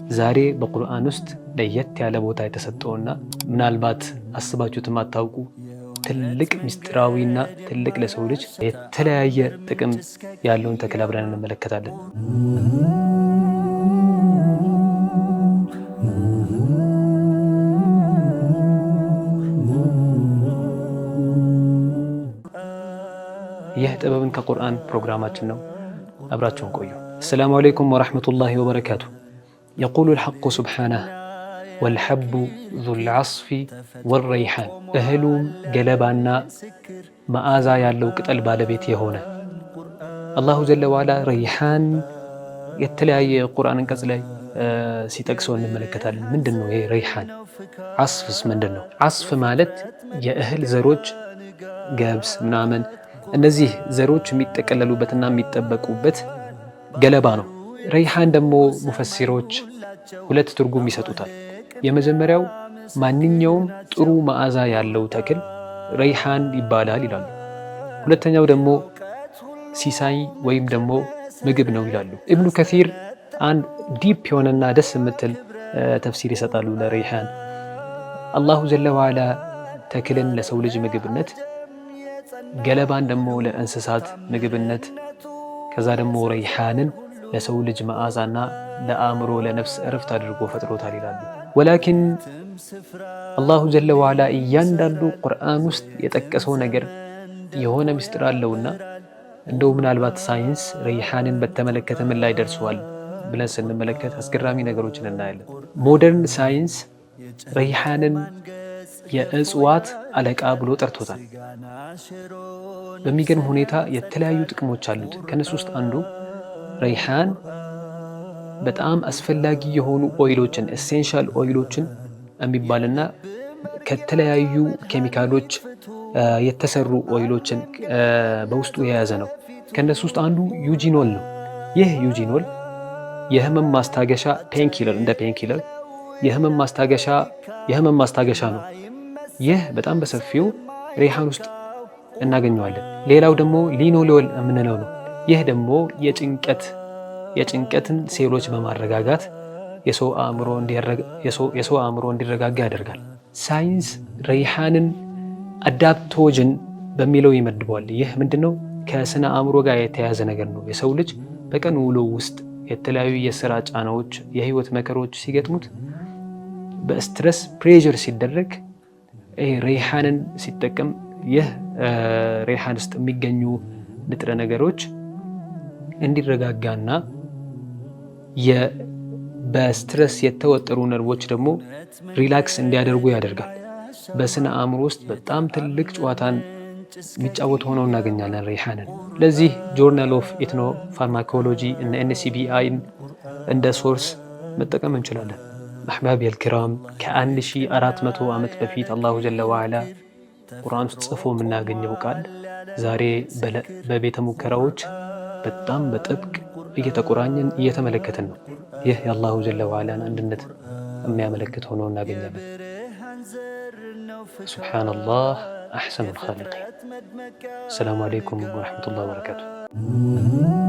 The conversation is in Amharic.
ዛሬ በቁርአን ውስጥ ለየት ያለ ቦታ የተሰጠውና ምናልባት አስባችሁት የማታውቁ ትልቅ ምስጢራዊና ትልቅ ለሰው ልጅ የተለያየ ጥቅም ያለውን ተክል አብረን እንመለከታለን። ይህ ጥበብን ከቁርአን ፕሮግራማችን ነው። አብራችሁን ቆዩ። አሰላሙ አለይኩም ወራህመቱላሂ ወበረካቱ። የቁሉ አልሐቁ ሱብሓነሁ ወልሐቡ ዙል ዐስፊ ወረይሓን፣ እህሉም ገለባና መዓዛ ያለው ቅጠል ባለቤት የሆነ አላሁ ጀለ ወዐላ ረይሓን የተለያየ የቁርአን አንቀጽ ላይ ሲጠቅሰው እንመለከታለን። ምንድን ነው ይሄ ረይሓን? ዐስፍስ ምንድን ነው? ዐስፍ ማለት የእህል ዘሮች ገብስ ምናምን እነዚህ ዘሮች የሚጠቀለሉበትና የሚጠበቁበት ገለባ ነው። ረይሓን ደግሞ ሙፈሲሮች ሁለት ትርጉም ይሰጡታል። የመጀመሪያው ማንኛውም ጥሩ መዓዛ ያለው ተክል ረይሓን ይባላል ይላሉ። ሁለተኛው ደግሞ ሲሳይ ወይም ደግሞ ምግብ ነው ይላሉ። ኢብኑ ከሲር አንድ ዲፕ የሆነና ደስ የምትል ተፍሲር ይሰጣሉ ለረይሓን። አላሁ ጀለ ወዐላ ተክልን ለሰው ልጅ ምግብነት፣ ገለባን ደግሞ ለእንስሳት ምግብነት፣ ከዛ ደግሞ ረይሓንን ለሰው ልጅ መዓዛና ለአእምሮ ለነፍስ እረፍት አድርጎ ፈጥሮታል ይላሉ። ወላኪን አላሁ ጀለ ወዐላ እያንዳንዱ ቁርአን ውስጥ የጠቀሰው ነገር የሆነ ምስጢር አለውና እንደው ምናልባት ሳይንስ ረይሓንን በተመለከተ ምን ላይ ደርሷል ብለን ስንመለከት አስገራሚ ነገሮችን እናያለን። ሞደርን ሳይንስ ረይሓንን የእጽዋት አለቃ ብሎ ጠርቶታል። በሚገርም ሁኔታ የተለያዩ ጥቅሞች አሉት። ከነሱ ውስጥ አንዱ ረይሓን በጣም አስፈላጊ የሆኑ ኦይሎችን ኤሴንሻል ኦይሎችን የሚባልና ከተለያዩ ኬሚካሎች የተሰሩ ኦይሎችን በውስጡ የያዘ ነው። ከነሱ ውስጥ አንዱ ዩጂኖል ነው። ይህ ዩጂኖል የህመም ማስታገሻ ፔንኪለር፣ እንደ ፔንኪለር የህመም ማስታገሻ ነው። ይህ በጣም በሰፊው ረይሓን ውስጥ እናገኘዋለን። ሌላው ደግሞ ሊኖሌል የምንለው ነው። ይህ ደግሞ የጭንቀትን ሴሎች በማረጋጋት የሰው አእምሮ እንዲረጋጋ ያደርጋል። ሳይንስ ረይሓንን አዳፕቶጅን በሚለው ይመድበዋል። ይህ ምንድነው? ከስነ አእምሮ ጋር የተያያዘ ነገር ነው። የሰው ልጅ በቀን ውሎ ውስጥ የተለያዩ የስራ ጫናዎች፣ የህይወት መከሮች ሲገጥሙት፣ በስትረስ ፕሬዠር ሲደረግ ረይሓንን ሲጠቀም ይህ ረይሓን ውስጥ የሚገኙ ንጥረ ነገሮች እንዲረጋጋና በስትረስ የተወጠሩ ነርቮች ደግሞ ሪላክስ እንዲያደርጉ ያደርጋል። በስነ አእምሮ ውስጥ በጣም ትልቅ ጨዋታን የሚጫወት ሆነው እናገኛለን ረይሓንን። ለዚህ ጆርናል ኦፍ ኢትኖ ፋርማኮሎጂ እና NCBIን እንደ ሶርስ መጠቀም እንችላለን። አሕባቢ አልኪራም ከ1400 ዓመት በፊት አላሁ ጀለ ወዐላ ቁርአን ውስጥ ጽፎ የምናገኘው ቃል ዛሬ በቤተ ሙከራዎች በጣም በጥብቅ እየተቆራኘን እየተመለከትን ነው። ይህ የአላሁ ጀለ ወዐላን አንድነት የሚያመለክት ሆኖ እናገኛለን። ሱብሓነላህ አሕሰኑል ኻሊቂን። ሰላሙ አለይኩም ወረሕመቱላሂ ወበረካቱሁ።